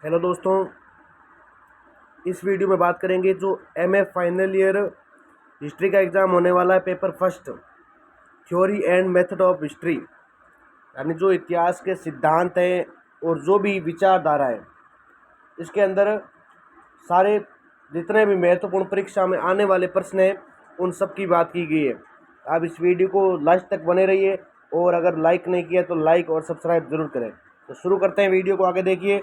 Hello दोस्तों, इस video में बात करेंगे जो एमए फाइनल ईयर हिस्ट्री का एग्ज़ाम होने वाला है। Paper first, theory and method of history, यानी जो इतिहास के सिद्धांत हैं और जो भी विचारधारा है, इसके अंदर सारे जितने भी महत्वपूर्ण परीक्षा में आने वाले प्रश्न हैं उन सब की बात की गई है। आप इस वीडियो को लास्ट तक बने रहिए और अगर लाइक नहीं किया तो लाइक और सब्सक्राइब जरूर करें। तो शुरू करते हैं, वीडियो को आगे देखिए।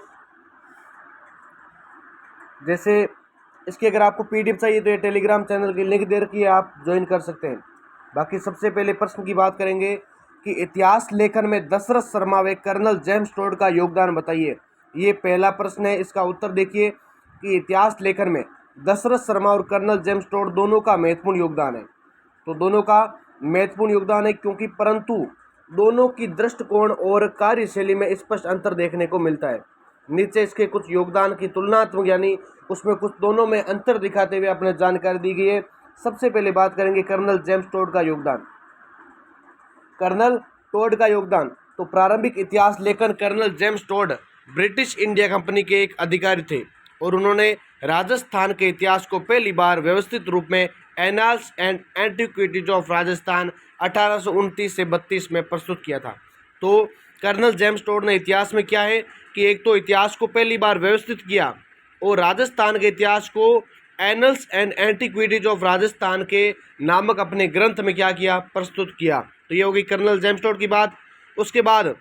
जैसे इसकी अगर आपको पीडीएफ चाहिए तो ये टेलीग्राम चैनल की लिंक दे रखी है, आप ज्वाइन कर सकते हैं। बाकी सबसे पहले प्रश्न की बात करेंगे कि इतिहास लेखन में दशरथ शर्मा व कर्नल जेम्स टोड का योगदान बताइए। ये पहला प्रश्न है। इसका उत्तर देखिए कि इतिहास लेखन में दशरथ शर्मा और कर्नल जेम्स टोड दोनों का महत्वपूर्ण योगदान है। तो दोनों का महत्वपूर्ण योगदान है क्योंकि परंतु दोनों की दृष्टिकोण और कार्यशैली में स्पष्ट अंतर देखने को मिलता है। नीचे इसके कुछ योगदान की तुलनात्मक यानी उसमें कुछ दोनों में अंतर दिखाते हुए अपने जानकारी दी गई है। सबसे पहले बात करेंगे कर्नल जेम्स टोड का योगदान। कर्नल टोड का योगदान, तो प्रारंभिक इतिहास लेखन colonel James Tod British India company के एक अधिकारी थे और उन्होंने राजस्थान के इतिहास को पहली बार व्यवस्थित रूप में annals and antiquities of Rajasthan 1829 से 32 में प्रस्तुत किया था। तो कर्नल जेम्स टोड ने इतिहास में क्या है कि एक तो इतिहास को पहली बार व्यवस्थित किया और राजस्थान के इतिहास को annuls and antiquities of Rajasthan के नामक अपने ग्रंथ में क्या किया, प्रस्तुत किया। तो ये होगी कर्नल जेम्स टोड की बात। उसके बाद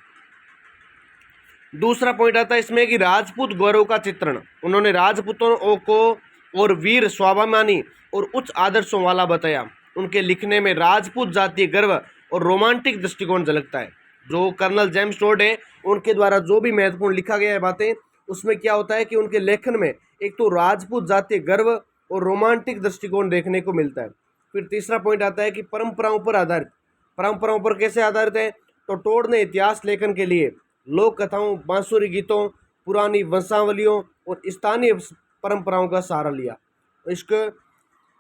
दूसरा पॉइंट आता है इसमें कि राजपूत गौरव का चित्रण। उन्होंने राजपूतों को और वीर स्वाभिमानी और उच्च आदर्शों वाला बताया। उनके लिखने में राजपूत जातीय गर्व और रोमांटिक दृष्टिकोण झलकता है। जो कर्नल जेम्स टोड है उनके द्वारा जो भी महत्वपूर्ण लिखा गया है बातें, उसमें क्या होता है कि उनके लेखन में एक तो राजपूत जातीय गर्व और रोमांटिक दृष्टिकोण देखने को मिलता है। फिर तीसरा पॉइंट आता है कि परंपराओं पर आधारित। परंपराओं पर कैसे आधारित है? तो टोड ने इतिहास लेखन के लिए लोक कथाओं, बांसुरी गीतों, पुरानी वंशावलियों और स्थानीय परंपराओं का सहारा लिया। इसके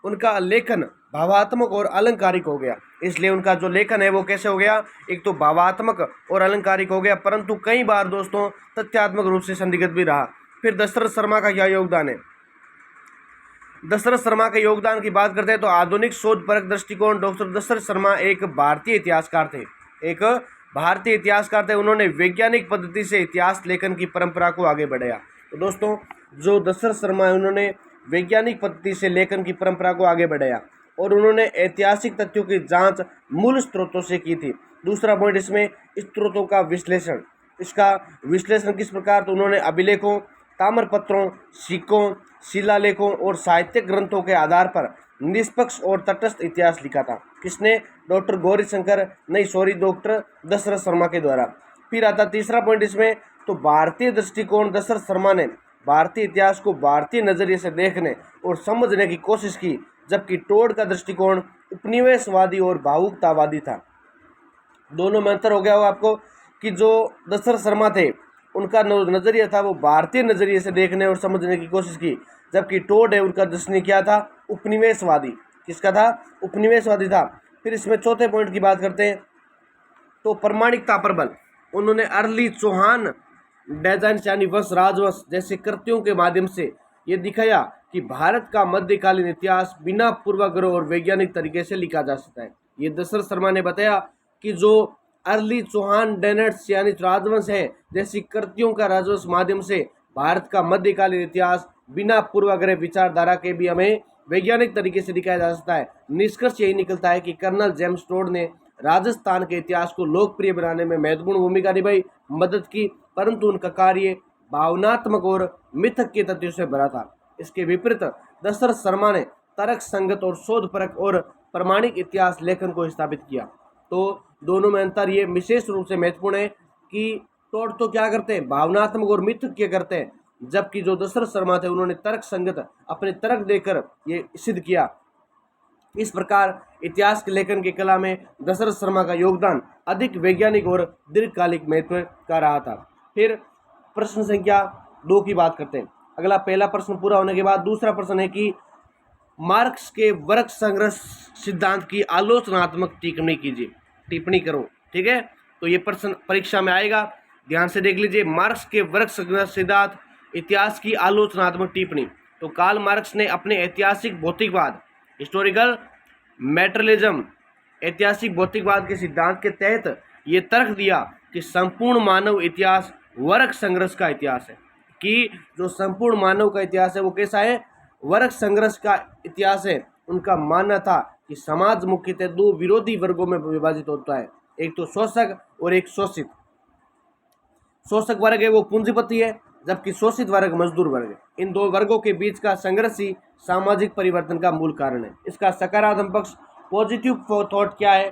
उनका लेखन भावात्मक और अलंकारिक हो गया। इसलिए उनका जो लेखन है वो कैसे हो गया, एक तो भावात्मक और अलंकारिक हो गया, परंतु कई बार दोस्तों तथ्यात्मक रूप से संदिग्ध भी रहा। फिर दशरथ शर्मा का क्या योगदान है? दशरथ शर्मा के योगदान की बात करते हैं तो आधुनिक शोधपरक दृष्टिकोण। डॉक्टर दशरथ शर्मा एक भारतीय इतिहासकार थे, एक भारतीय इतिहासकार थे। उन्होंने वैज्ञानिक पद्धति से इतिहास लेखन की परंपरा को आगे बढ़ाया। तो दोस्तों जो दशरथ शर्मा है उन्होंने वैज्ञानिक पद्धति से लेखन की परंपरा को आगे बढ़ाया और उन्होंने ऐतिहासिक तथ्यों की जांच मूल स्रोतों से की थी। दूसरा पॉइंट इसमें स्रोतों का विश्लेषण। इसका विश्लेषण किस प्रकार? तो उन्होंने अभिलेखों, ताम्रपत्रों, सिक्कों, शिलालेखों और साहित्यिक ग्रंथों के आधार पर निष्पक्ष और तटस्थ इतिहास लिखा था। किसने? डॉक्टर डॉक्टर दशरथ शर्मा के द्वारा। फिर आता तीसरा पॉइंट इसमें, तो भारतीय दृष्टिकोण। दशरथ शर्मा ने भारतीय इतिहास को भारतीय नजरिए से देखने और समझने की कोशिश की, जबकि टोड का दृष्टिकोण उपनिवेशवादी और भावुकतावादी था। दोनों में अंतर हो गया होगा आपको कि जो दशरथ शर्मा थे उनका नजरिया था वो भारतीय नजरिए से देखने और समझने की कोशिश की, जबकि टोड है उनका दृष्टि क्या था? उपनिवेशवादी। किसका था? उपनिवेशवादी था। फिर इसमें चौथे पॉइंट की बात करते हैं तो प्रमाणिकता पर बल। उन्होंने अर्ली चौहान डिजाइन यानी वंश, राजवंश जैसे कृतियों के माध्यम से ये दिखाया कि भारत का मध्यकालीन इतिहास बिना पूर्वाग्रह और वैज्ञानिक तरीके से लिखा जा सकता है। ये दशरथ शर्मा ने बताया कि जो अर्ली चौहान डेनेट्स यानी राजवंश है जैसी कृतियों का राजवंश माध्यम से भारत का मध्यकालीन इतिहास बिना पूर्वाग्रह विचारधारा के भी हमें वैज्ञानिक तरीके से दिखाया जा सकता है। निष्कर्ष यही निकलता है कि कर्नल जेम्स टोड ने राजस्थान के इतिहास को लोकप्रिय बनाने में महत्वपूर्ण भूमिका निभाई, मदद की, परंतु उनका कार्य भावनात्मक और मिथक के तथ्यों से भरा था। इसके विपरीत दशरथ शर्मा ने तर्क संगत और शोधपरक और प्रमाणिक इतिहास लेखन को स्थापित किया। तो दोनों में अंतर ये विशेष रूप से महत्वपूर्ण है कि टोड तो क्या करते हैं, भावनात्मक और मिथक के करते हैं, जबकि जो दशरथ शर्मा थे उन्होंने तर्क संगत अपने तर्क देकर ये सिद्ध किया। इस प्रकार इतिहास के लेखन की कला में दशरथ शर्मा का योगदान अधिक वैज्ञानिक और दीर्घकालिक महत्व का रहा था। फिर प्रश्न संख्या 2 की बात करते हैं। अगला पहला प्रश्न पूरा होने के बाद दूसरा प्रश्न है कि मार्क्स के वर्ग संग्रह सिद्धांत की आलोचनात्मक टिप्पणी करो। ठीक है, तो ये प्रश्न परीक्षा में आएगा, ध्यान से देख लीजिए। मार्क्स के वर्ग संग्रह सिद्धांत इतिहास की आलोचनात्मक टिप्पणी। तो कार्ल मार्क्स ने अपने ऐतिहासिक भौतिकवाद, हिस्टोरिकल मैटेरियलिज्म, ऐतिहासिक भौतिकवाद के सिद्धांत के तहत ये तर्क दिया कि संपूर्ण मानव इतिहास वर्ग संघर्ष का इतिहास है, कि जो संपूर्ण मानव का इतिहास है वो कैसा है, वर्ग संघर्ष का इतिहास है। उनका मानना था कि समाज मुख्यतः दो विरोधी वर्गों में विभाजित होता है, एक तो शोषक और एक शोषित। शोषक वर्ग है वो पूंजीपति है, जबकि शोषित वर्ग मजदूर वर्ग है। इन दो वर्गों के बीच का संघर्ष ही सामाजिक परिवर्तन का मूल कारण है। इसका सकारात्मक पक्ष, पॉजिटिव थॉट क्या है,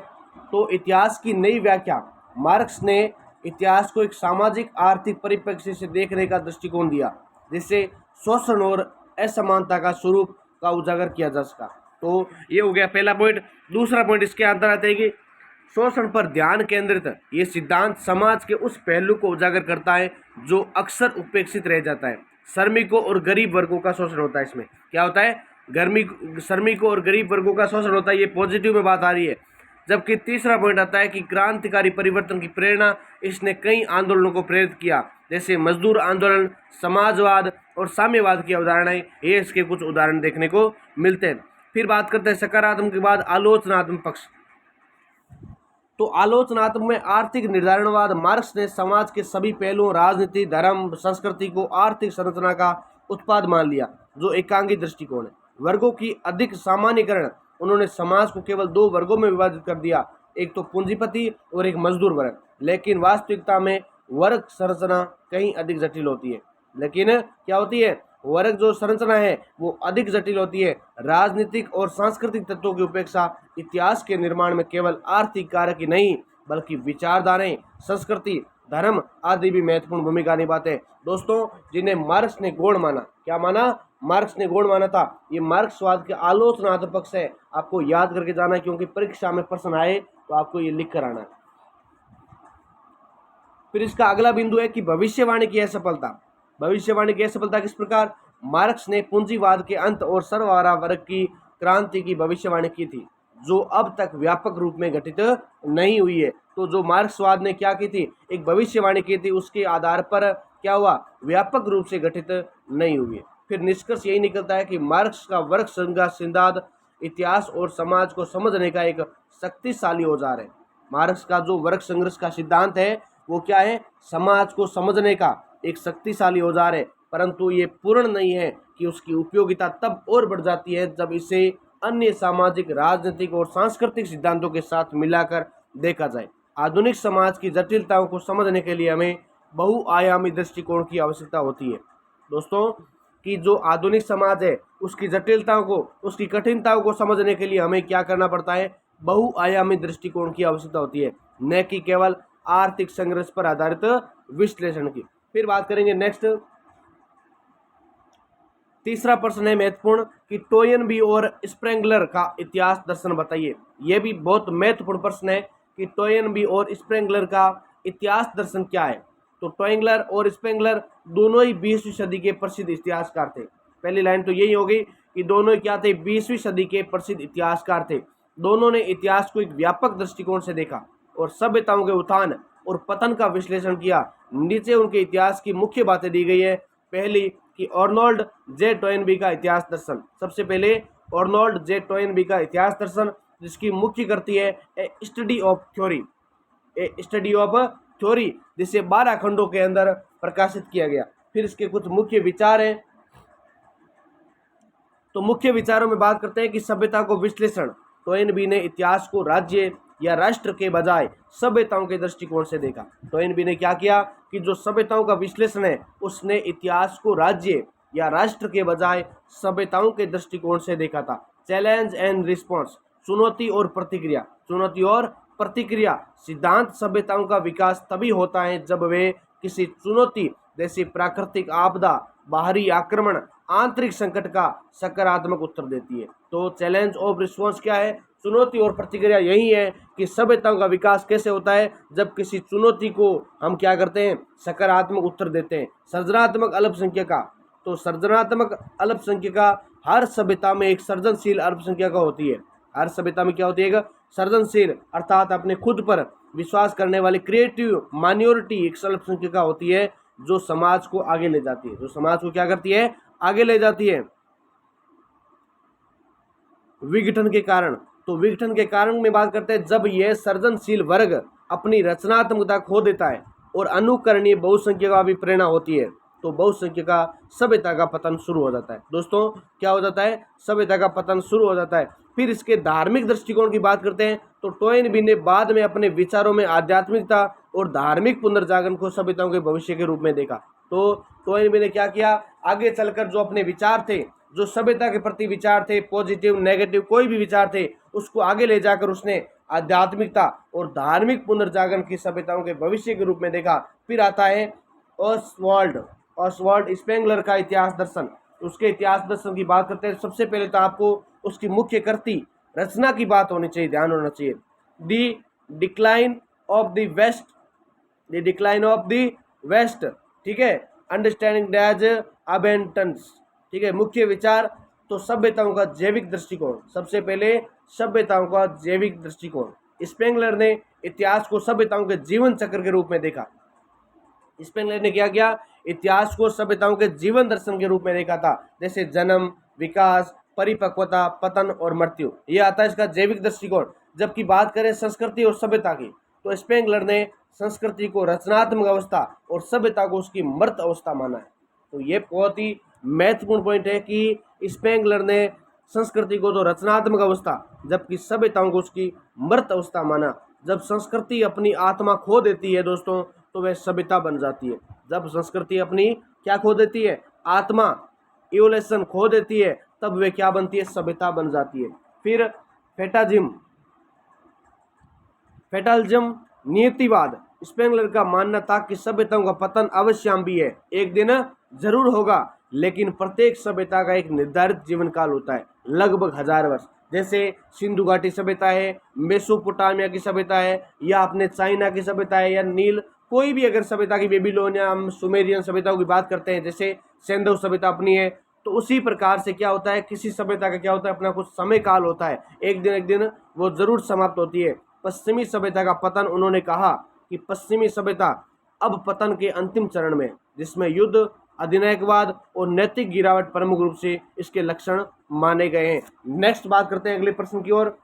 तो इतिहास की नई व्याख्या। मार्क्स ने इतिहास को एक सामाजिक आर्थिक परिप्रेक्ष्य से देखने का दृष्टिकोण दिया, जिससे शोषण और असमानता का स्वरूप का उजागर किया जा सका। तो ये हो गया पहला पॉइंट। दूसरा पॉइंट इसके अंदर आता है कि शोषण पर ध्यान केंद्रित ये सिद्धांत समाज के उस पहलू को उजागर करता है जो अक्सर उपेक्षित रह जाता है। श्रमिकों और गरीब वर्गों का शोषण होता है। इसमें क्या होता है, श्रमिकों और गरीब वर्गों का शोषण होता है, ये पॉजिटिव में बात आ रही है। जबकि तीसरा पॉइंट आता है कि क्रांतिकारी परिवर्तन की प्रेरणा इसने कई आंदोलनों को प्रेरित किया, जैसे मजदूर आंदोलन, समाजवाद और साम्यवाद की अवधारणाएं। ये इसके कुछ उदाहरण देखने को मिलते हैं। फिर बात करते हैं सकारात्मक के बाद आलोचनात्मक पक्ष। तो आलोचनात्मक में आर्थिक निर्धारणवाद। मार्क्स ने समाज के सभी पहलुओं, राजनीति, धर्म, संस्कृति को आर्थिक संरचना का उत्पाद मान लिया, जो एकांगी दृष्टिकोण है। वर्गों की अधिक सामान्यीकरण। उन्होंने समाज को केवल दो वर्गों में विभाजित कर दिया, एक तो पूंजीपति और एक मजदूर वर्ग। लेकिन वास्तविकता में वर्ग संरचना कहीं अधिक जटिल होती है। लेकिन क्या होती है, वर्ग जो संरचना है वो अधिक जटिल होती है। राजनीतिक और सांस्कृतिक तत्वों की उपेक्षा इतिहास के निर्माण में केवल आर्थिक कारक ही नहीं, बल्कि विचारधाराएं, संस्कृति, धर्म आदि भी महत्वपूर्ण भूमिका निभाते हैं। दोस्तों, जिन्हें मार्क्स ने गौण माना, क्या माना, मार्क्स ने गौण माना था, ये मार्क्सवाद के आलोचनात्मक पक्ष है। आपको याद करके जाना है, क्योंकि परीक्षा में प्रश्न आए तो आपको ये लिख कर आना है। फिर इसका अगला बिंदु है कि भविष्यवाणी की असफलता। भविष्यवाणी की असफलता किस प्रकार, मार्क्स ने पूंजीवाद के अंत और सर्वहारा वर्ग की क्रांति की भविष्यवाणी की थी, जो अब तक व्यापक रूप में घटित नहीं हुई है। तो जो मार्क्सवाद ने क्या की थी, एक भविष्यवाणी की थी, उसके आधार पर क्या हुआ, व्यापक रूप से घटित नहीं हुई है। फिर निष्कर्ष यही निकलता है कि मार्क्स का वर्ग संघर्ष सिद्धांत इतिहास और समाज को समझने का एक शक्तिशाली औजार है। मार्क्स का जो वर्ग संघर्ष का सिद्धांत है वो क्या है, समाज को समझने का एक शक्तिशाली औजार है, परंतु ये पूर्ण नहीं है कि उसकी उपयोगिता तब और बढ़ जाती है जब इसे अन्य सामाजिक, राजनीतिक और सांस्कृतिक सिद्धांतों के साथ मिलाकर देखा जाए। आधुनिक समाज की जटिलताओं को समझने के लिए हमें बहुआयामी दृष्टिकोण की आवश्यकता होती है। दोस्तों, कि जो आधुनिक समाज है उसकी जटिलताओं को, उसकी कठिनताओं को समझने के लिए हमें क्या करना पड़ता है, बहुआयामी दृष्टिकोण की आवश्यकता होती है, न कि केवल आर्थिक संघर्ष पर आधारित विश्लेषण की। फिर बात करेंगे नेक्स्ट, तीसरा प्रश्न है महत्वपूर्ण कि टोयनबी और स्प्रेंगलर का इतिहास दर्शन बताइए। यह भी बहुत महत्वपूर्ण प्रश्न है कि टोयनबी और स्प्रेंगलर का इतिहास दर्शन क्या है। तो टोयंगलर और स्प्रेंगलर दोनों ही 20वीं सदी के प्रसिद्ध इतिहासकार थे। पहली लाइन तो यही होगी कि दोनों ही क्या थे, 20वीं सदी के प्रसिद्ध इतिहासकार थे। दोनों ने इतिहास को एक व्यापक दृष्टिकोण से देखा और सभ्यताओं के उत्थान और पतन का विश्लेषण किया। नीचे उनके इतिहास की मुख्य बातें दी गई है। पहली कि अर्नोल्ड जे टोयनबी का इतिहास दर्शन। सबसे पहले अर्नोल्ड जे टोयनबी का इतिहास दर्शन, जिसकी मुख्य कृति है a study of theory. A study of theory, जिसे 12 खंडों के अंदर प्रकाशित किया गया। फिर इसके कुछ मुख्य विचार हैं। तो मुख्य विचारों में बात करते हैं कि सभ्यता को विश्लेषण। टोयनबी ने इतिहास को राज्य या राष्ट्र के बजाय सभ्यताओं के दृष्टिकोण से देखा। टोयनबी ने क्या किया कि जो सभ्यताओं का विश्लेषण है उसने इतिहास को राज्य या राष्ट्र के बजाय सभ्यताओं के दृष्टिकोण से देखा था। चैलेंज एंड रिस्पॉन्स, चुनौती और प्रतिक्रिया। चुनौती और प्रतिक्रिया सिद्धांत सभ्यताओं का विकास तभी होता है जब वे किसी चुनौती जैसे प्राकृतिक आपदा, बाहरी आक्रमण, आंतरिक संकट का सकारात्मक उत्तर देती है। तो चैलेंज ऑफ रिस्पॉन्स क्या है, चुनौती और प्रतिक्रिया यही है कि सभ्यताओं का विकास कैसे होता है, जब किसी चुनौती को हम क्या करते हैं, सकारात्मक उत्तर देते हैं। सृजनात्मक अल्पसंख्यका, तो सृजनात्मक अल्पसंख्यका हर सभ्यता में एक सृजनशील अल्पसंख्यका होती है। हर सभ्यता में क्या होती है, एक सृजनशील अर्थात अपने खुद पर विश्वास करने वाली क्रिएटिव माइनॉरिटी एक अल्पसंख्यका होती है। जो समाज को आगे ले जाती है, जो समाज को क्या करती है, आगे ले जाती है। विघटन के कारण, तो विघटन के कारण में बात करते हैं जब यह सृजनशील वर्ग अपनी रचनात्मकता खो देता है और अनुकरणीय बहुसंख्यक का भी प्रेरणा होती है, तो बहुसंख्यक का सभ्यता का पतन शुरू हो जाता है। दोस्तों क्या हो जाता है, सभ्यता का पतन शुरू हो जाता है। फिर इसके धार्मिक दृष्टिकोण की बात करते हैं तो टोयनबी ने बाद में अपने विचारों में आध्यात्मिकता और धार्मिक पुनर्जागरण को सभ्यताओं के भविष्य के रूप में देखा। तो टोयनबी ने क्या किया, आगे चलकर जो अपने विचार थे, जो सभ्यता के प्रति विचार थे, पॉजिटिव नेगेटिव कोई भी विचार थे, उसको आगे ले जाकर उसने आध्यात्मिकता और धार्मिक पुनर्जागरण की सभ्यताओं के भविष्य के रूप में देखा। फिर आता है ऑसवाल्ड स्पेंगलर का इतिहास दर्शन। उसके इतिहास दर्शन की बात करते हैं, सबसे पहले तो आपको उसकी मुख्य कृति रचना की बात होनी चाहिए, ध्यान होना चाहिए। The decline of the west, the decline of the west, ठीक है, अंडरस्टैंडिंग डैज अबेंटेंस, ठीक है। मुख्य विचार तो सभ्यताओं का जैविक दृष्टिकोण, सबसे पहले सभ्यताओं का जैविक दृष्टिकोण। स्पेंगलर ने इतिहास को सभ्यताओं के जीवन चक्र के रूप में देखा। स्पेंगलर ने क्या किया, इतिहास को सभ्यताओं के जीवन दर्शन के रूप में देखा था, जैसे जन्म, विकास, परिपक्वता, पतन और मृत्यु, ये आता है इसका जैविक दृष्टिकोण। जबकि बात करें संस्कृति और सभ्यता की, तो स्पेंगलर ने संस्कृति को रचनात्मक अवस्था और सभ्यता को उसकी मृत अवस्था माना है। तो ये बहुत ही महत्वपूर्ण पॉइंट है कि स्पेंगलर ने संस्कृति को तो रचनात्मक अवस्था, जबकि सभ्यताओं को उसकी मृत अवस्था माना। जब संस्कृति अपनी आत्मा खो देती है दोस्तों, तो वह सभ्यता बन जाती है। जब संस्कृति अपनी क्या खो देती है, आत्मा, इवोल्यूशन खो देती है, तब वे क्या बनती है, सभ्यता बन जाती है। फिर फेटालिज्म नियतिवाद। स्पेंगलर का मानना था कि सभ्यताओं का पतन अवश्यम्बी है, एक दिन जरूर होगा, लेकिन प्रत्येक सभ्यता का एक निर्धारित जीवन काल होता है, लगभग 1000 वर्ष। जैसे सिंधु घाटी सभ्यता है, मेसोपोटामिया की सभ्यता है, या अपने चाइना की सभ्यता है, या नील कोई भी अगर सभ्यता की, बेबीलोनिया, हम सुमेरियन सभ्यताओं की बात करते हैं, जैसे सिंधु सभ्यता अपनी है, तो उसी प्रकार से क्या होता है, किसी सभ्यता का क्या होता है, अपना कुछ समय काल होता है, एक दिन वो जरूर समाप्त होती है। पश्चिमी सभ्यता का पतन, उन्होंने कहा कि पश्चिमी सभ्यता अब पतन के अंतिम चरण में, जिसमें युद्ध, अधिनायकवाद और नैतिक गिरावट प्रमुख रूप से इसके लक्षण माने गए हैं। नेक्स्ट बात करते हैं अगले प्रश्न की ओर।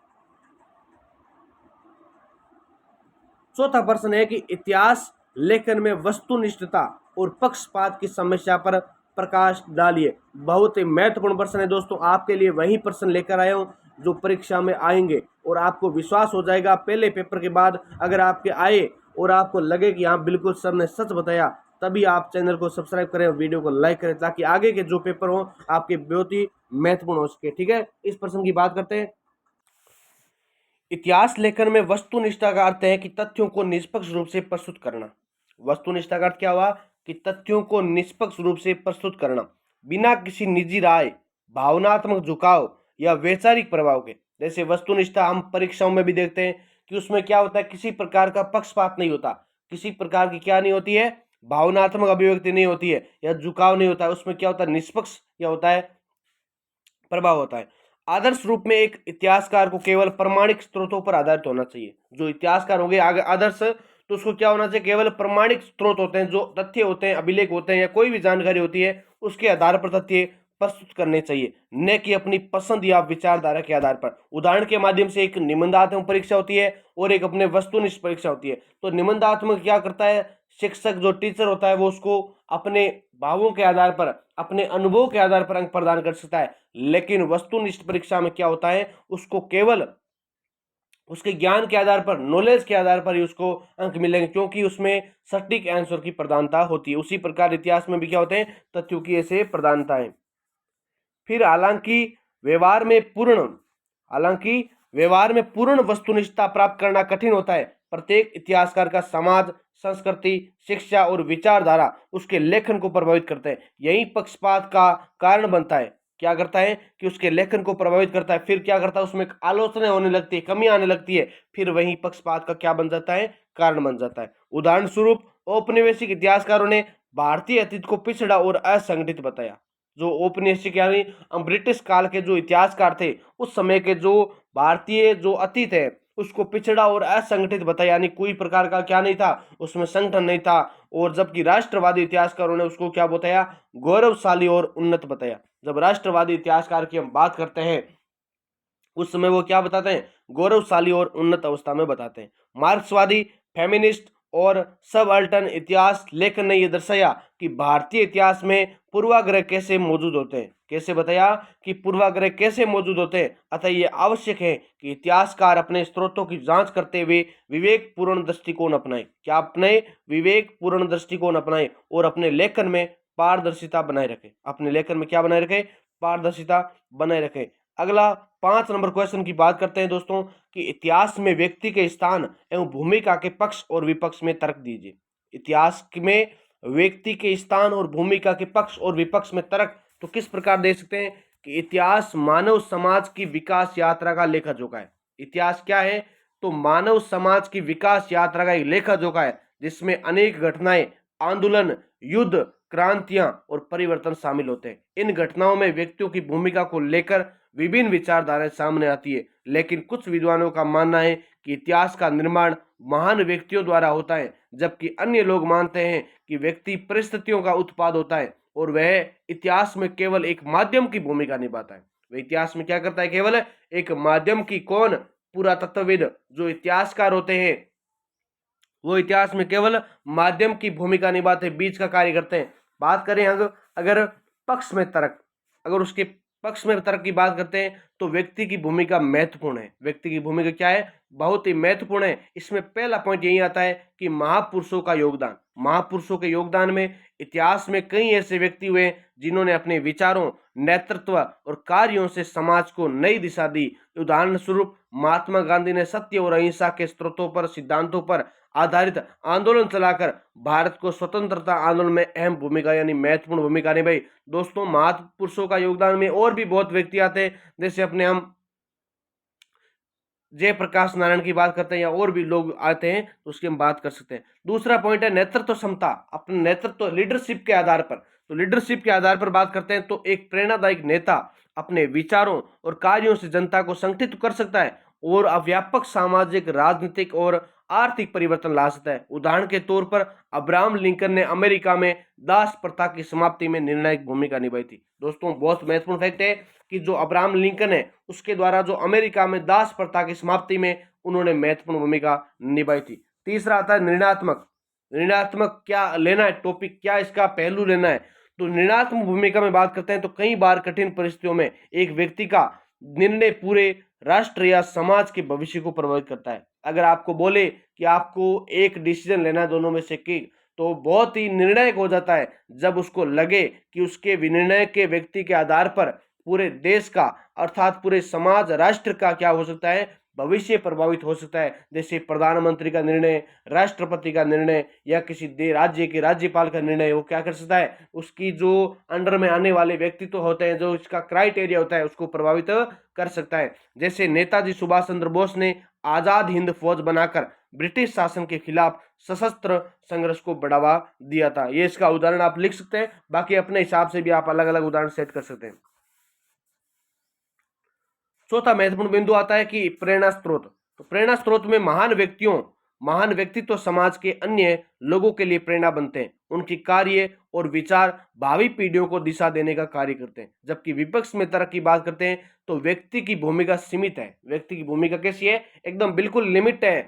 चौथा प्रश्न है कि इतिहास लेखन में वस्तुनिष्ठता और पक्षपात की समस्या पर प्रकाश डालिए। बहुत ही महत्वपूर्ण प्रश्न है दोस्तों, आपके लिए वही प्रश्न लेकर आया हूं जो परीक्षा में आएंगे, और आपको विश्वास हो जाएगा पहले पेपर के बाद अगर आपके आए और आपको लगे कि हाँ बिल्कुल सर ने सच बताया, तभी आप चैनल को सब्सक्राइब करें और वीडियो को लाइक करें, ताकि आगे के जो पेपर हो आपके बहुत ही महत्वपूर्ण हो सके। ठीक है, इस प्रश्न की बात करते हैं। इतिहास लेखन में वस्तुनिष्ठता का अर्थ है कि तथ्यों को निष्पक्ष रूप से प्रस्तुत करना। वस्तुनिष्ठता का अर्थ क्या हुआ, कि तथ्यों को निष्पक्ष रूप से प्रस्तुत करना, बिना किसी निजी राय, भावनात्मक झुकाव या वैचारिक प्रभाव के। जैसे वस्तुनिष्ठता हम परीक्षाओं में भी देखते हैं कि उसमें क्या होता है, किसी प्रकार का पक्षपात नहीं होता, किसी प्रकार की क्या नहीं होती है, भावनात्मक अभिव्यक्ति नहीं होती है, या झुकाव नहीं होता है, उसमें क्या होता है, निष्पक्ष क्या होता है, प्रभाव होता है। आदर्श रूप में एक इतिहासकार को केवल प्रमाणिक स्रोतों पर आधारित होना चाहिए। जो इतिहासकार होंगे आदर्श, तो उसको क्या होना चाहिए, केवल प्रमाणिक स्रोत होते हैं, जो तथ्य होते हैं, अभिलेख होते हैं, या कोई भी जानकारी होती है, उसके आधार पर तथ्य प्रस्तुत करने चाहिए, न कि अपनी पसंद या विचारधारा के आधार पर। उदाहरण के माध्यम से एक निबंधात्मक परीक्षा होती है और एक अपने वस्तुनिष्ठ परीक्षा होती है। तो निबंधात्मक क्या करता है, शिक्षक जो टीचर होता है वो उसको अपने भावों के आधार पर, अपने अनुभव के आधार पर अंक प्रदान कर सकता है, लेकिन वस्तुनिष्ठ परीक्षा में क्या होता है, उसको केवल उसके ज्ञान के आधार पर, नॉलेज के आधार पर ही उसको अंक मिलेंगे, क्योंकि उसमें सटीक आंसर की प्रधानता होती है। उसी प्रकार इतिहास में भी क्या होते हैं, तथ्यों की ऐसे प्रधानता है। फिर हालांकि व्यवहार में पूर्ण वस्तुनिष्ठता प्राप्त करना कठिन होता है। प्रत्येक इतिहासकार का समाज, संस्कृति, शिक्षा और विचारधारा उसके लेखन को प्रभावित करते हैं। यही पक्षपात का कारण बनता है। क्या करता है कि उसके लेखन को प्रभावित करता है। फिर क्या करता है, उसमें आलोचना होने लगती है, कमी आने लगती है, फिर वही पक्षपात का क्या बन जाता है, कारण बन जाता है। उदाहरण स्वरूप औपनिवेशिक इतिहासकारों ने भारतीय अतीत को पिछड़ा और असंगठित बताया। जो औपनिवेशिक यानी ब्रिटिश काल के जो इतिहासकार थे, उस समय के जो भारतीय जो अतीत है उसको पिछड़ा और असंगठित बताया, यानी कोई प्रकार का क्या नहीं था, उसमें संगठन नहीं था। और जबकि राष्ट्रवादी इतिहासकारों ने उसको क्या बताया, गौरवशाली और उन्नत बताया। जब राष्ट्रवादी इतिहासकार की हम बात करते हैं उस समय वो क्या बताते हैं, गौरवशाली और उन्नत अवस्था में बताते हैं। मार्क्सवादी, फेमिनिस्ट और सबअल्टर्न इतिहास लेखन ने यह दर्शाया कि भारतीय इतिहास में पूर्वाग्रह कैसे मौजूद होते हैं। कैसे बताया कि पूर्वाग्रह कैसे मौजूद होते हैं। अतः यह आवश्यक है कि इतिहासकार अपने स्रोतों की जांच करते हुए विवेकपूर्ण दृष्टिकोण अपनाएं। क्या अपने विवेकपूर्ण दृष्टिकोण अपनाएं और अपने लेखन में पारदर्शिता बनाए रखें। अपने लेखन में क्या बनाए रखें, पारदर्शिता बनाए रखें। अगला 5 नंबर क्वेश्चन की बात करते हैं दोस्तों कि इतिहास में व्यक्ति के स्थान एवं भूमिका के पक्ष और विपक्ष में तर्क दीजिए। इतिहास में व्यक्ति के स्थान और भूमिका के पक्ष और विपक्ष में तर्क तो किस प्रकार दे सकते हैं कि इतिहास मानव समाज की विकास यात्रा का लेखा जोखा है। इतिहास क्या है, तो मानव समाज की विकास यात्रा का एक लेखा जोखा है जिसमें अनेक घटनाएं, आंदोलन, युद्ध, क्रांतियां और परिवर्तन शामिल होते हैं। इन घटनाओं में व्यक्तियों की भूमिका को लेकर विभिन्न विचारधाराएं सामने आती है, लेकिन कुछ विद्वानों का मानना है कि इतिहास का निर्माण महान व्यक्तियों द्वारा होता है, जबकि अन्य लोग मानते हैं कि व्यक्ति परिस्थितियों का उत्पाद होता है और वह इतिहास में केवल एक माध्यम की भूमिका निभाता है। वह इतिहास में क्या करता है, केवल एक माध्यम की। कौन, पुरातत्वविद जो इतिहासकार होते हैं वो इतिहास में केवल माध्यम की भूमिका निभाते, बीच का कार्य करते हैं। बात करें अगर पक्ष में तर्क, अगर उसके पक्ष में तर्क की बात करते हैं तो व्यक्ति की भूमिका महत्वपूर्ण है। व्यक्ति की भूमिका क्या है, बहुत ही महत्वपूर्ण है। इसमें पहला पॉइंट यही आता है कि महापुरुषों का योगदान। महापुरुषों के योगदान में इतिहास में कई ऐसे व्यक्ति हुए जिन्होंने अपने विचारों, नेतृत्व और कार्यों से समाज को नई दिशा दी। उदाहरण स्वरूप महात्मा गांधी ने सत्य और अहिंसा के स्रोतों पर, सिद्धांतों पर आधारित आंदोलन चलाकर भारत को स्वतंत्रता आंदोलन में अहम भूमिका यानी महत्वपूर्ण भूमिका निभाई। दोस्तों महापुरुषों का योगदान में और भी बहुत व्यक्ति आते हैं, जैसे अपने हम जयप्रकाश नारायण की बात करते हैं या और भी लोग आते हैं तो उसकी हम बात कर सकते हैं। दूसरा पॉइंट है नेतृत्व क्षमता। अपने नेतृत्व, लीडरशिप के आधार पर, तो लीडरशिप के आधार पर बात करते हैं तो एक प्रेरणादायक नेता अपने विचारों और कार्यों से जनता को संगठित कर सकता है और व्यापक सामाजिक, राजनीतिक और आर्थिक परिवर्तन ला सकता है। उदाहरण के तौर पर अब्राहम लिंकन ने अमेरिका में दास प्रथा की समाप्ति में निर्णायक भूमिका निभाई थी। दोस्तों बहुत महत्वपूर्ण फैक्ट है कि जो अब्राहम लिंकन है उसके द्वारा जो अमेरिका में दास प्रथा की समाप्ति में उन्होंने महत्वपूर्ण भूमिका निभाई थी। तीसरा आता है निर्णयात्मक। निर्णयात्मक क्या लेना है टॉपिक, क्या इसका पहलू लेना है, तो निर्णयात्मक भूमिका में बात करते हैं तो कई बार कठिन परिस्थितियों में एक व्यक्ति का निर्णय पूरे राष्ट्र या समाज के भविष्य को प्रभावित करता है। अगर आपको बोले कि आपको एक डिसीजन लेना है दोनों में से कि, तो बहुत ही निर्णायक हो जाता है जब उसको लगे कि उसके विनिर्णय के व्यक्ति के आधार पर पूरे देश का अर्थात पूरे समाज, राष्ट्र का क्या हो सकता है, भविष्य प्रभावित हो सकता है। जैसे प्रधानमंत्री का निर्णय, राष्ट्रपति का निर्णय या किसी राज्य के राज्यपाल का निर्णय, वो क्या कर सकता है, उसकी जो अंडर में आने वाले व्यक्तित्व होते हैं, जो इसका क्राइटेरिया होता है, उसको प्रभावित कर सकता है। जैसे नेताजी सुभाष चंद्र बोस ने आजाद हिंद फौज बनाकर ब्रिटिश शासन के खिलाफ सशस्त्र संघर्ष को बढ़ावा दिया था। ये इसका उदाहरण आप लिख सकते हैं, बाकी अपने हिसाब से भी आप अलग अलग उदाहरण सेट कर सकते हैं। चौथा महत्वपूर्ण बिंदु आता है कि प्रेरणा स्रोत। तो प्रेरणा स्रोत में महान व्यक्तित्व समाज के अन्य लोगों के लिए प्रेरणा बनते हैं। उनकी कार्य और विचार भावी पीढ़ियों को दिशा देने का कार्य करते हैं। जबकि विपक्ष में तर्क की बात करते हैं तो व्यक्ति की भूमिका सीमित है। व्यक्ति की भूमिका कैसी है, एकदम बिल्कुल लिमिट है।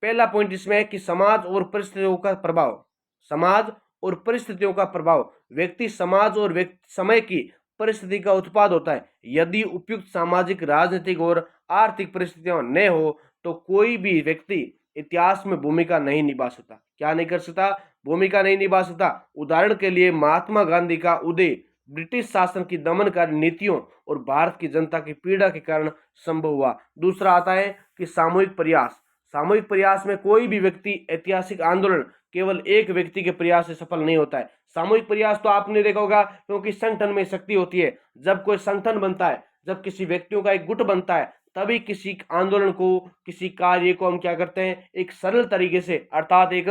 पहला पॉइंट इसमें है कि समाज और परिस्थितियों का प्रभाव। समाज और परिस्थितियों का प्रभाव, व्यक्ति समाज और समय की परिस्थिति का उत्पाद होता है। यदि उपयुक्त सामाजिक, राजनीतिक और आर्थिक परिस्थितियां न हो तो कोई भी व्यक्ति इतिहास में भूमिका नहीं निभा सकता। क्या नहीं कर सकता, भूमिका नहीं निभा सकता। उदाहरण के लिए महात्मा गांधी का उदय ब्रिटिश शासन की दमनकारी नीतियों और भारत की जनता की पीड़ा के कारण संभव हुआ। दूसरा आता है कि सामूहिक प्रयास। सामूहिक प्रयास में कोई भी व्यक्ति, ऐतिहासिक आंदोलन केवल एक व्यक्ति के प्रयास से सफल नहीं होता है। सामूहिक प्रयास तो आपने देखा होगा, क्योंकि संगठन में शक्ति होती है। जब कोई संगठन बनता है, जब किसी व्यक्तियों का एक गुट बनता है, तभी किसी आंदोलन को, किसी कार्य को हम क्या करते हैं, एक सरल तरीके से अर्थात एक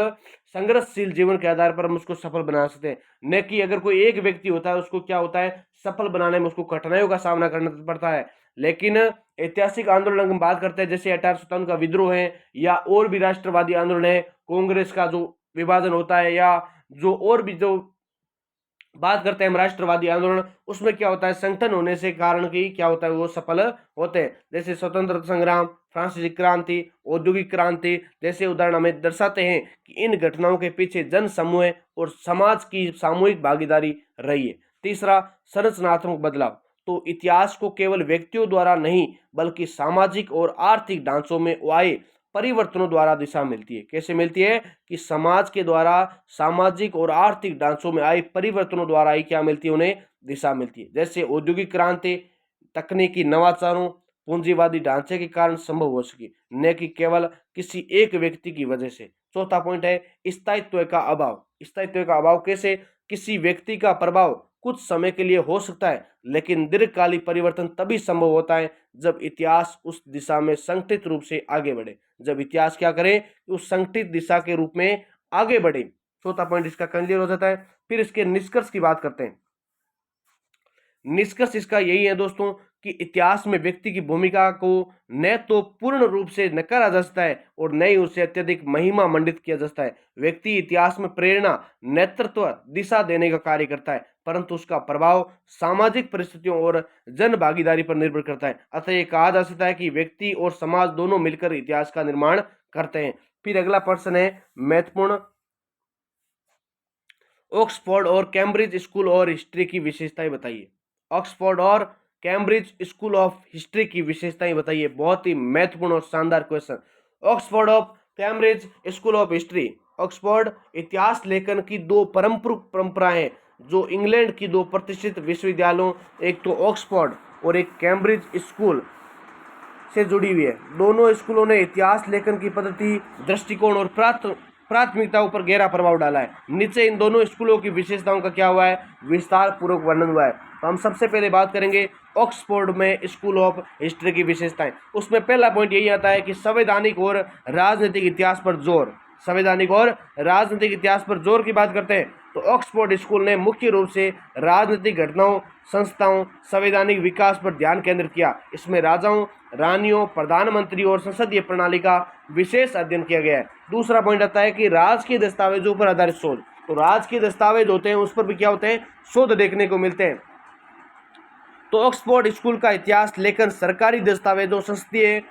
संघर्षशील जीवन के आधार पर हम उसको सफल बना सकते हैं। न कि अगर कोई एक व्यक्ति होता है उसको क्या होता है, सफल बनाने में उसको कठिनाइयों का सामना करना पड़ता है। लेकिन ऐतिहासिक आंदोलन की बात करते हैं, जैसे 1857 का विद्रोह है, या और भी राष्ट्रवादी आंदोलन है, कांग्रेस का जो विभाजन होता है, या जो और भी जो बात करते हैं हम राष्ट्रवादी आंदोलन, उसमें क्या होता है, संगठन होने से कारण की क्या होता है, वो सफल होते हैं। जैसे स्वतंत्रता संग्राम, फ्रांसीसी क्रांति, औद्योगिक क्रांति जैसे उदाहरण हमें दर्शाते हैं कि इन घटनाओं के पीछे जन समूह और समाज की सामूहिक भागीदारी रही है। तीसरा, संरचनात्मक बदलाव। तो इतिहास को केवल व्यक्तियों द्वारा नहीं बल्कि सामाजिक और आर्थिक ढांचों में आए परिवर्तनों द्वारा दिशा मिलती है। कैसे मिलती है कि समाज के द्वारा सामाजिक और आर्थिक ढांचों में आए परिवर्तनों द्वारा ही क्या मिलती है, उन्हें दिशा मिलती है। जैसे औद्योगिक क्रांति तकनीकी नवाचारों पूंजीवादी ढांचे के कारण संभव हो सकी, न कि केवल किसी एक व्यक्ति की वजह से। चौथा पॉइंट है स्थायित्व का अभाव। स्थायित्व का अभाव कैसे, किसी व्यक्ति का प्रभाव कुछ समय के लिए हो सकता है, लेकिन दीर्घकालिक परिवर्तन तभी संभव होता है जब इतिहास उस दिशा में संगठित रूप से आगे बढ़े। जब इतिहास क्या करे, उस संगठित दिशा के रूप में आगे बढ़े। चौथा पॉइंट इसका क्लियर हो जाता है। फिर इसके निष्कर्ष की बात करते हैं। निष्कर्ष इसका यही है दोस्तों कि इतिहास में व्यक्ति की भूमिका को न तो पूर्ण रूप से नकारा जा सकता है और न ही उसे अत्यधिक महिमा मंडित किया जा सकता है। व्यक्ति इतिहास में प्रेरणा, नेतृत्व, दिशा देने का कार्य करता है, परंतु उसका प्रभाव सामाजिक परिस्थितियों और जन भागीदारी पर निर्भर करता है। अतः यह कहा जा सकता है कि व्यक्ति और समाज दोनों मिलकर इतिहास का निर्माण करते हैं। फिर अगला प्रश्न है महत्वपूर्ण, ऑक्सफोर्ड और कैम्ब्रिज स्कूल और हिस्ट्री की विशेषताएं बताइए। ऑक्सफोर्ड और कैम्ब्रिज स्कूल ऑफ हिस्ट्री की विशेषताएं बताइए। बहुत ही महत्वपूर्ण और शानदार question. Oxford of Cambridge school of history. Oxford इतिहास लेखन की दो परंपराएं हैं जो इंग्लैंड की दो प्रतिष्ठित विश्वविद्यालयों, एक तो ऑक्सफोर्ड और एक कैम्ब्रिज स्कूल से जुड़ी हुई है। दोनों स्कूलों ने इतिहास लेखन की पद्धति, दृष्टिकोण और प्राथमिकताओं पर गहरा प्रभाव डाला है। नीचे इन दोनों स्कूलों की विशेषताओं का क्या हुआ है, विस्तार पूर्वक वर्णन हुआ है। तो हम सबसे पहले बात करेंगे ऑक्सफोर्ड में स्कूल ऑफ हिस्ट्री की विशेषताएं। उसमें पहला पॉइंट यही आता है कि संवैधानिक और राजनीतिक इतिहास पर जोर। संवैधानिक और राजनीतिक इतिहास पर जोर की बात करते हैं तो ऑक्सफोर्ड स्कूल ने मुख्य रूप से राजनीतिक घटनाओं, संस्थाओं, संवैधानिक विकास पर ध्यान केंद्रित किया। इसमें राजाओं, रानियों, प्रधानमंत्री और संसदीय प्रणाली का विशेष अध्ययन किया गया है। दूसरा पॉइंट आता है कि राजकीय दस्तावेजों पर आधारित शोध। तो राजकीय दस्तावेज होते हैं, उस पर भी क्या होते हैं, शोध देखने को मिलते हैं। तो ऑक्सफोर्ड स्कूल का इतिहास लेखन सरकारी दस्तावेजों, संसदीय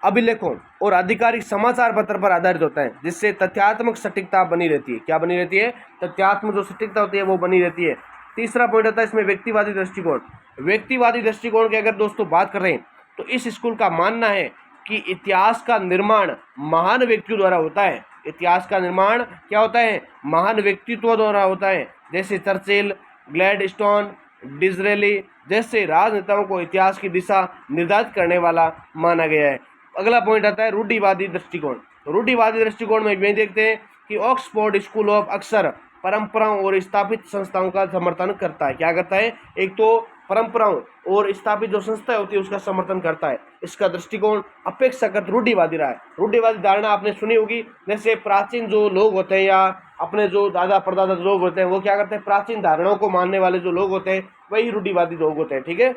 अभिलेखों और आधिकारिक समाचार पत्र पर आधारित होता है, जिससे तथ्यात्मक सटीकता बनी रहती है। क्या बनी रहती है, तथ्यात्मक जो सटीकता होती है वो बनी रहती है। तीसरा पॉइंट आता है इसमें व्यक्तिवादी दृष्टिकोण। व्यक्तिवादी दृष्टिकोण की अगर दोस्तों बात कर रहे हैं तो इस स्कूल का मानना है कि इतिहास का निर्माण महान व्यक्तियों द्वारा होता है। इतिहास का निर्माण क्या होता है, महान व्यक्तित्व द्वारा होता है। जैसे चर्चिल, ग्लैडस्टोन, डिज़रेली जैसे राजनेताओं को इतिहास की दिशा निर्धारित करने वाला माना गया है। अगला पॉइंट आता है रूढ़िवादी दृष्टिकोण। रूढ़िवादी दृष्टिकोण में भी देखते हैं कि ऑक्सफोर्ड स्कूल ऑफ अक्सर परंपराओं और स्थापित संस्थाओं का समर्थन करता है। क्या करता है, एक तो परंपराओं और स्थापित जो संस्था होती है उसका समर्थन करता है। इसका दृष्टिकोण अपेक्षाकृत रूढ़िवादी रहा है। रूढ़िवादी धारणा आपने सुनी होगी, जैसे प्राचीन जो लोग होते हैं या अपने जो दादा परदादा लोग होते हैं वो क्या करते हैं, प्राचीन धारणाओं को मानने वाले जो लोग होते हैं वही रूढ़िवादी लोग होते हैं। ठीक है।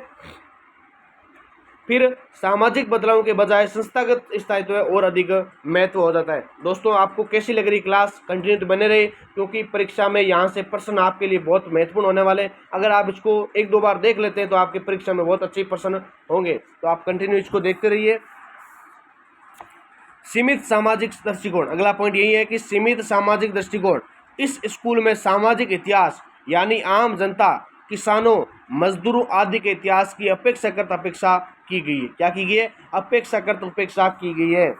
फिर सामाजिक बदलावों के बजाय संस्थागत स्थायित्व और अधिक महत्व हो जाता है। दोस्तों आपको कैसी लग रही क्लास, कंटिन्यू बने रहे क्योंकि परीक्षा में यहाँ से प्रश्न आपके लिए बहुत महत्वपूर्ण होने वाले हैं। अगर आप इसको एक दो बार देख लेते हैं तो आपके परीक्षा में बहुत अच्छे प्रश्न होंगे। तो आप कंटिन्यू इसको देखते रहिए। सीमित सामाजिक दृष्टिकोण, अगला पॉइंट यही है कि सीमित सामाजिक दृष्टिकोण। इस स्कूल में सामाजिक इतिहास यानी आम जनता, किसानों, मजदूरों आदि के इतिहास की अपेक्षाकृत अपेक्षा की गई है। क्या की गई है, अपेक्षाकृत उपेक्षा की गई है।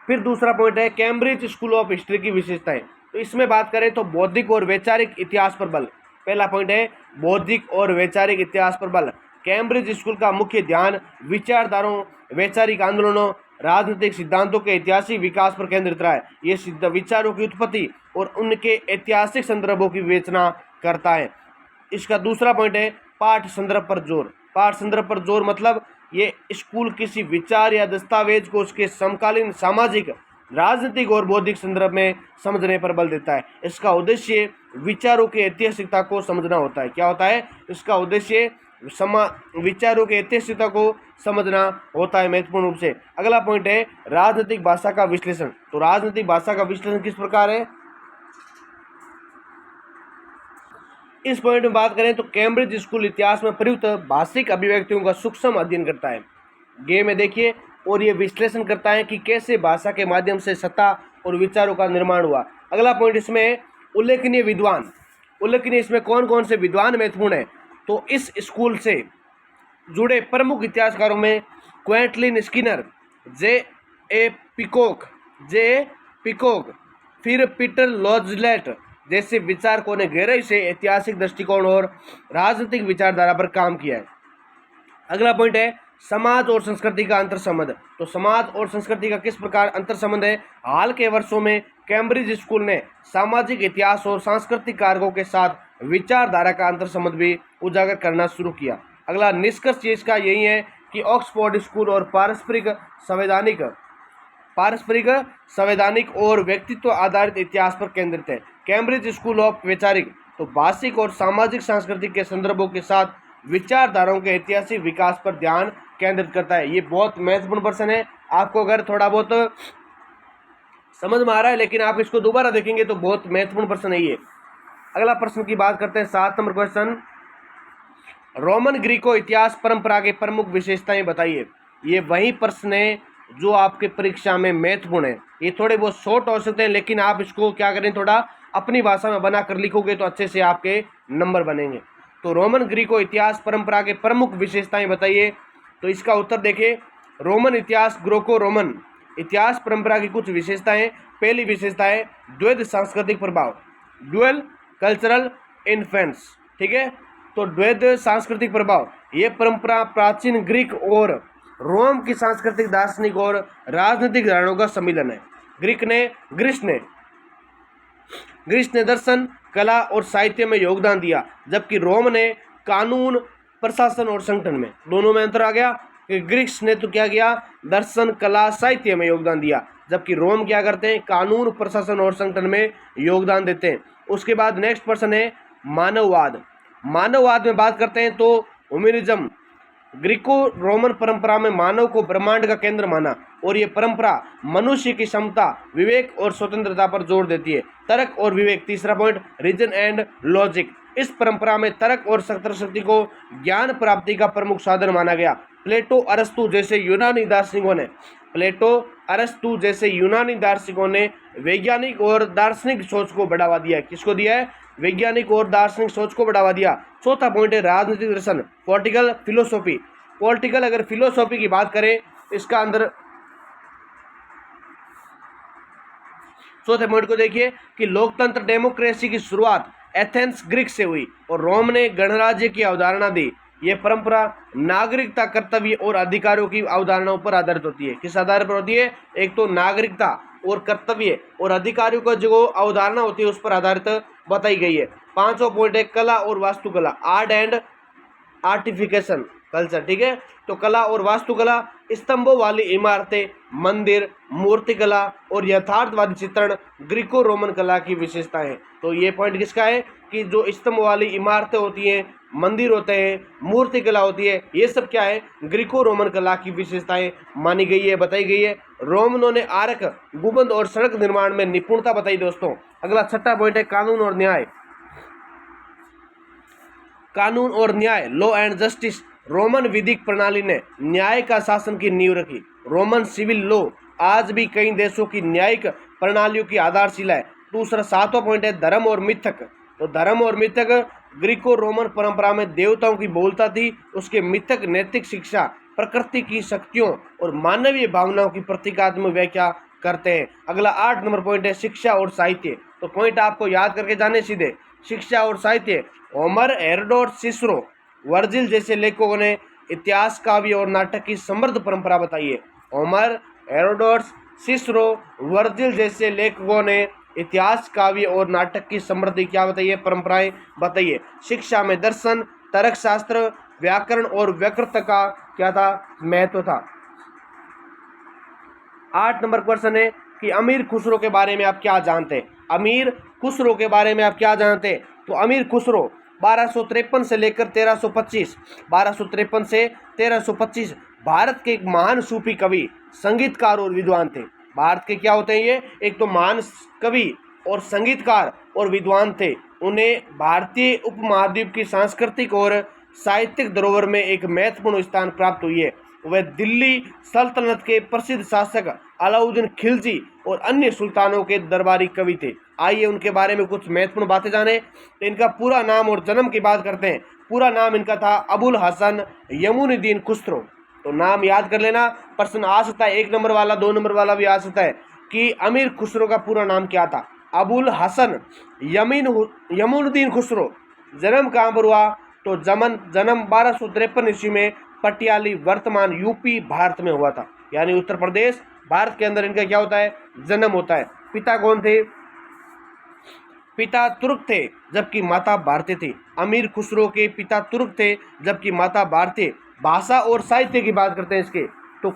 फिर दूसरा पॉइंट है कैम्ब्रिज स्कूल ऑफ हिस्ट्री की विशेषताएं। तो इसमें बात करें तो बौद्धिक और वैचारिक इतिहास पर बल। पहला पॉइंट है बौद्धिक और वैचारिक इतिहास पर बल। कैम्ब्रिज स्कूल का मुख्य ध्यान विचारधाराओं, वैचारिक आंदोलनों, राजनीतिक सिद्धांतों के ऐतिहासिक विकास पर केंद्रित रहा है। ये सिद्ध विचारों की उत्पत्ति और उनके ऐतिहासिक संदर्भों की विवेचना करता है। इसका दूसरा पॉइंट है पाठ संदर्भ पर जोर। पाठ संदर्भ पर जोर मतलब ये स्कूल किसी विचार या दस्तावेज को उसके समकालीन सामाजिक, राजनीतिक और बौद्धिक संदर्भ में समझने पर बल देता है। इसका उद्देश्य विचारों की ऐतिहासिकता को समझना होता है। क्या होता है, इसका उद्देश्य विचारों के ऐतिहासिकता को समझना होता है महत्वपूर्ण रूप से। अगला पॉइंट है राजनीतिक भाषा का विश्लेषण। तो राजनीतिक भाषा का विश्लेषण किस प्रकार है, इस पॉइंट में बात करें तो कैम्ब्रिज स्कूल इतिहास में प्रयुक्त भाषिक अभिव्यक्तियों का सूक्ष्म अध्ययन करता है। गे में देखिए, और ये विश्लेषण करता है कि कैसे भाषा के माध्यम से सत्ता और विचारों का निर्माण हुआ। अगला पॉइंट इसमें उल्लेखनीय विद्वान। उल्लेखनीय इसमें कौन कौन से विद्वान महत्वपूर्ण है, तो इस स्कूल से जुड़े प्रमुख इतिहासकारों में क्वेंटलिन स्किनर, जे पिकॉक, फिर पीटर लॉजलेट जैसे विचारकों ने गहराई से ऐतिहासिक दृष्टिकोण और राजनीतिक विचारधारा पर काम किया है। अगला पॉइंट है समाज और संस्कृति का अंतर संबंध। तो समाज और संस्कृति का किस प्रकार अंतर संबंध है। हाल के वर्षों में कैम्ब्रिज स्कूल ने सामाजिक इतिहास और सांस्कृतिक कारकों के साथ विचारधारा का अंतर संबंध भी उजागर करना शुरू किया। अगला निष्कर्ष इसका यही है कि ऑक्सफोर्ड स्कूल और पारस्परिक संवैधानिक और व्यक्तित्व आधारित इतिहास पर केंद्रित है। कैम्ब्रिज स्कूल ऑफ वैचारिक तो भाषिक और सामाजिक सांस्कृतिक के संदर्भों के साथ विचारधाराओं के ऐतिहासिक विकास पर ध्यान केंद्रित करता है। ये बहुत महत्वपूर्ण प्रश्न है, आपको अगर थोड़ा बहुत समझ में आ रहा है लेकिन आप इसको दोबारा देखेंगे तो बहुत महत्वपूर्ण प्रश्न है ये। अगला प्रश्न की बात करते हैं, 7 नंबर क्वेश्चन, रोमन ग्रीको इतिहास परंपरा के प्रमुख विशेषताएं बताइए। ये वही प्रश्न है जो आपके परीक्षा में महत्वपूर्ण है। ये थोड़े बहुत शॉर्ट हो सकते हैं लेकिन आप इसको क्या करें, थोड़ा अपनी भाषा में बनाकर लिखोगे तो अच्छे से आपके नंबर बनेंगे। तो रोमन ग्रीको इतिहास परंपरा के प्रमुख विशेषताएं बताइए। तो इसका उत्तर देखिए, रोमन इतिहास ग्रीको रोमन इतिहास परंपरा की कुछ विशेषताएं। पहली विशेषता है द्वैध सांस्कृतिक प्रभाव, ड्यूअल कल्चरल इन्फ्लुएंस। ठीक है, तो द्वैध सांस्कृतिक प्रभाव, ये परंपरा प्राचीन ग्रीक और रोम की सांस्कृतिक, दार्शनिक और राजनीतिक धारणाओं का सम्मिलन है। ग्रीस ने दर्शन, कला और साहित्य में योगदान दिया, जबकि रोम ने कानून, प्रशासन और संगठन में। दोनों में अंतर आ गया कि ग्रीस ने तो क्या किया, दर्शन, कला, साहित्य में योगदान दिया, जबकि रोम क्या करते हैं, कानून, प्रशासन और संगठन में योगदान देते हैं। उसके बाद नेक्स्ट प्रश्न है मानववाद। मानववाद में बात करते हैं तो ह्यूमनिज्म, ग्रीको रोमन परंपरा में मानव को ब्रह्मांड का केंद्र माना और ये परंपरा मनुष्य की क्षमता, विवेक और स्वतंत्रता पर जोर देती है। तर्क और विवेक, तीसरा पॉइंट, रीजन एंड लॉजिक, इस परंपरा में तर्क और तर्कशक्ति को ज्ञान प्राप्ति का प्रमुख साधन माना गया। प्लेटो अरस्तु जैसे यूनानी दार्शनिकों ने वैज्ञानिक और दार्शनिक सोच को बढ़ावा दिया। किसको दिया है, वैज्ञानिक और दार्शनिक सोच को बढ़ावा दिया। चौथा पॉइंट है राजनीतिक दर्शन, पॉलिटिकल फिलोसॉफी। पॉलिटिकल अगर फिलोसॉफी की बात करें इसका अंदर चौथे पॉइंट को देखिए कि लोकतंत्र, डेमोक्रेसी की शुरुआत एथेंस ग्रीक से हुई और रोम ने गणराज्य की अवधारणा दी। यह परंपरा नागरिकता, कर्तव्य और अधिकारों की अवधारणाओं पर आधारित होती है। किस आधार पर होती है, एक तो नागरिकता और कर्तव्य और अधिकारियों का जो अवधारणा होती है उस पर आधारित बताई गई है। पांचवा पॉइंट है कला और वास्तुकला, आर्ट एंड आर्टिफिकेशन कल्चर। ठीक है, तो कला और वास्तुकला, स्तंभों वाली इमारतें, मंदिर, मूर्तिकला और यथार्थवादी चित्रण ग्रीको रोमन कला की विशेषता है। तो ये पॉइंट किसका है कि जो स्तंभ वाली इमारतें होती हैं, मंदिर होते हैं, मूर्तिकला होती है, ये सब क्या है, ग्रीको रोमन कला की विशेषताएं मानी गई है, बताई गई है। रोमनों ने आर्क, गुंबद और सड़क निर्माण में निपुणता बताई दोस्तों। अगला छठा पॉइंट है कानून और न्याय। कानून और न्याय, लॉ एंड जस्टिस, रोमन विधिक प्रणाली ने न्याय का शासन की नींव रखी। रोमन सिविल लॉ आज भी कई देशों की न्यायिक प्रणालियों की आधारशिला है। दूसरा 7वां पॉइंट है धर्म और मिथक। तो धर्म और मिथक, ग्रीको रोमन परंपरा में देवताओं की बहुलता थी, उसके मिथक नैतिक शिक्षा, प्रकृति की शक्तियों और मानवीय भावनाओं की प्रतीकात्मक व्याख्या करते हैं। अगला 8 नंबर पॉइंट है शिक्षा और साहित्य। तो पॉइंट आपको याद करके जाने सीधे, शिक्षा और साहित्य, होमर, हेरोडोटस, सिसरो, वर्जिल जैसे लेखकों ने इतिहास, काव्य और नाटक की समृद्ध परंपरा बताई है। होमर, हेरोडोटस, सिसरो, वर्जिल जैसे लेखकों ने इतिहास, काव्य और नाटक की समृद्धि क्या बताइए, परंपराएं बताइए। शिक्षा में दर्शन, तर्कशास्त्र, व्याकरण और व्याकरण का क्या था, महत्व था। 8 नंबर क्वेश्चन है कि अमीर खुसरो के बारे में आप क्या जानते हैं। अमीर खुसरो के बारे में आप क्या जानते हैं। तो अमीर खुसरो 1253 से लेकर 1325, 1253 से 1325 भारत के एक महान सूफी कवि, संगीतकार और विद्वान थे। भारत के क्या होते हैं ये? एक तो महान कवि और संगीतकार और विद्वान थे। उन्हें भारतीय उपमहाद्वीप की सांस्कृतिक और साहित्यिक धरोहर में एक महत्वपूर्ण स्थान प्राप्त हुई है। वह दिल्ली सल्तनत के प्रसिद्ध शासक अलाउद्दीन खिलजी और अन्य सुल्तानों के दरबारी कवि थे। आइए उनके बारे में कुछ महत्वपूर्ण बातें जानें। तो इनका पूरा नाम और जन्म की बात करते हैं। पूरा नाम इनका था अबुल हसन यमुनुद्दीन खुसरो। तो नाम याद कर लेना, प्रश्न आ सकता है, 1 नंबर वाला 2 नंबर वाला भी आ सकता है कि अमीर खुसरो का पूरा नाम क्या था। अबुल हसन यमुनुद्दीन खुसरो। जन्म कहाँ पर हुआ? तो जन्म 1253 ईस्वी में पटियाली वर्तमान यूपी भारत में हुआ था, यानी उत्तर प्रदेश भारत के अंदर इनका क्या होता है? जन्म होता है। पिता कौन थे? पिता तुर्क थे जबकि माता भारतीय थी। अमीर खुसरो के पिता तुर्क थे जबकि माता भारतीय। भाषा और साहित्य की बात करते हैं इसके, तो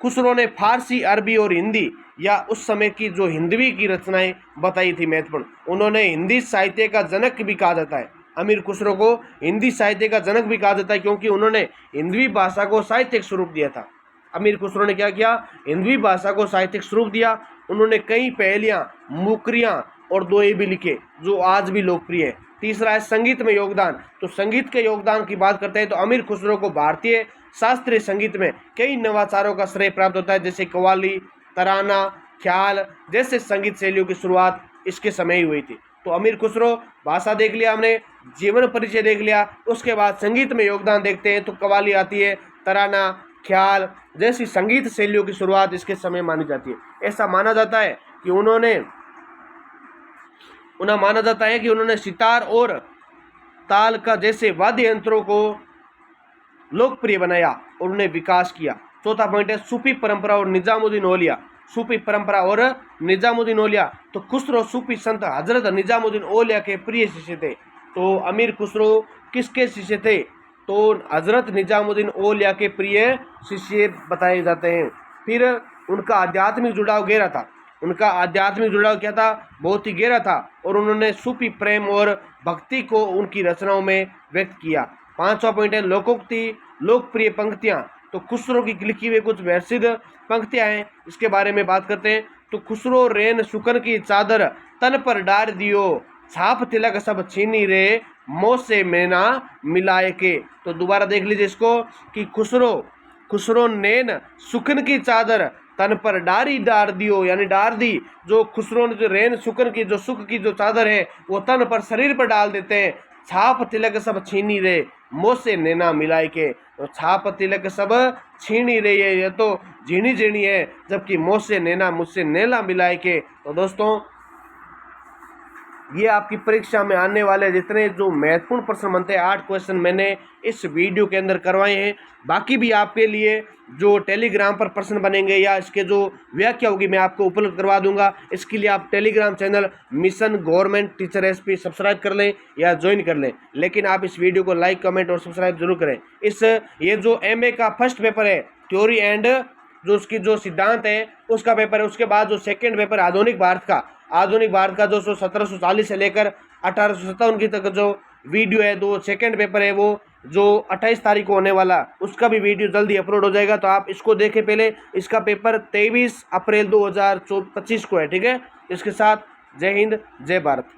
खुसरो ने फारसी, अरबी और हिंदी या उस समय की जो हिंदवी की रचनाएं बताई थी महत्वपूर्ण। उन्होंने हिंदी साहित्य का जनक भी कहा जाता है। अमीर खुसरो को हिंदी साहित्य का जनक भी कहा जाता है क्योंकि उन्होंने हिंदवी भाषा को साहित्यिक स्वरूप दिया था। अमीर खुसरो ने क्या किया? हिंदवी भाषा को साहित्यिक स्वरूप दिया। उन्होंने कई पहेलियाँ, मुकरियाँ और दोहे भी लिखे जो आज भी लोकप्रिय है। तीसरा है संगीत में योगदान। तो संगीत के योगदान की बात करते हैं तो अमीर खुसरो को भारतीय शास्त्रीय संगीत में कई नवाचारों का श्रेय प्राप्त होता है, जैसे कव्वाली, तराना, ख्याल जैसे संगीत शैलियों की शुरुआत इसके समय ही हुई थी। तो अमीर खुसरो, भाषा देख लिया हमने, जीवन परिचय देख लिया, उसके बाद संगीत में योगदान देखते हैं तो कव्वाली आती है, तराना, ख्याल जैसी संगीत शैलियों की शुरुआत इसके समय मानी जाती है। ऐसा माना जाता है कि उन्होंने सितार और ताल का जैसे वाद्य यंत्रों को लोकप्रिय बनाया और उन्हें विकास किया। चौथा पॉइंट है सूफी परंपरा और निजामुद्दीन औलिया। सूफी परंपरा और निजामुद्दीन औलिया। तो खुसरो सूफी संत हजरत निजामुद्दीन औलिया के प्रिय शिष्य थे। तो अमीर खुसरो किसके शिष्य थे? तो हजरत निजामुद्दीन औलिया के प्रिय शिष्य बताए जाते हैं। फिर उनका आध्यात्मिक जुड़ाव गहरा था। उनका आध्यात्मिक जुड़ाव क्या था? बहुत ही गहरा था और उन्होंने सूफी प्रेम और भक्ति को उनकी रचनाओं में व्यक्त किया। पांचवा पॉइंट है लोकोक्ति, लोकप्रिय पंक्तियाँ। तो खुसरो की लिखी हुई कुछ प्रसिद्ध पंक्तियाँ हैं, इसके बारे में बात करते हैं। तो खुसरो रेन सुकन की चादर तन पर डार दियो, छाप तिलक सब छीनी रे, मोह से मैना मिलाए के। तो दोबारा देख लीजिए इसको कि खुसरो नेन सुकन की चादर तन पर डार दियो, यानी डार दी। जो खुसरो ने जो रेन सुकन की जो सुख की जो चादर है वो तन पर, शरीर पर डाल देते हैं। छाप तिलक सब छीनी रे, मोह से नैना मिलाए के। तो छाप तिलक सब छीनी रे, ये तो झीणी झीणी है, जबकि मोह से नैना, मुझसे नैना मिलाए के। तो दोस्तों ये आपकी परीक्षा में आने वाले जितने जो महत्वपूर्ण प्रश्न बनते हैं 8 क्वेश्चन मैंने इस वीडियो के अंदर करवाए हैं। बाकी भी आपके लिए जो टेलीग्राम पर प्रश्न बनेंगे या इसके जो व्याख्या होगी मैं आपको उपलब्ध करवा दूंगा। इसके लिए आप Telegram channel mission government teacher SP subscribe कर लें या ज्वाइन कर लें, लेकिन आप इस वीडियो को लाइक, कमेंट और सब्सक्राइब जरूर करें। ये जो MA का फर्स्ट पेपर है थ्योरी एंड जो उसकी जो सिद्धांत है उसका पेपर है। उसके बाद जो सेकेंड पेपर आधुनिक भारत का जो 1740 से लेकर 1857 की तक जो वीडियो है, दो सेकेंड पेपर है वो जो 28 तारीख को होने वाला, उसका भी वीडियो जल्दी अपलोड हो जाएगा। तो आप इसको देखें पहले। इसका पेपर 23 अप्रैल 2025 को है, ठीक है। इसके साथ जय हिंद, जय भारत।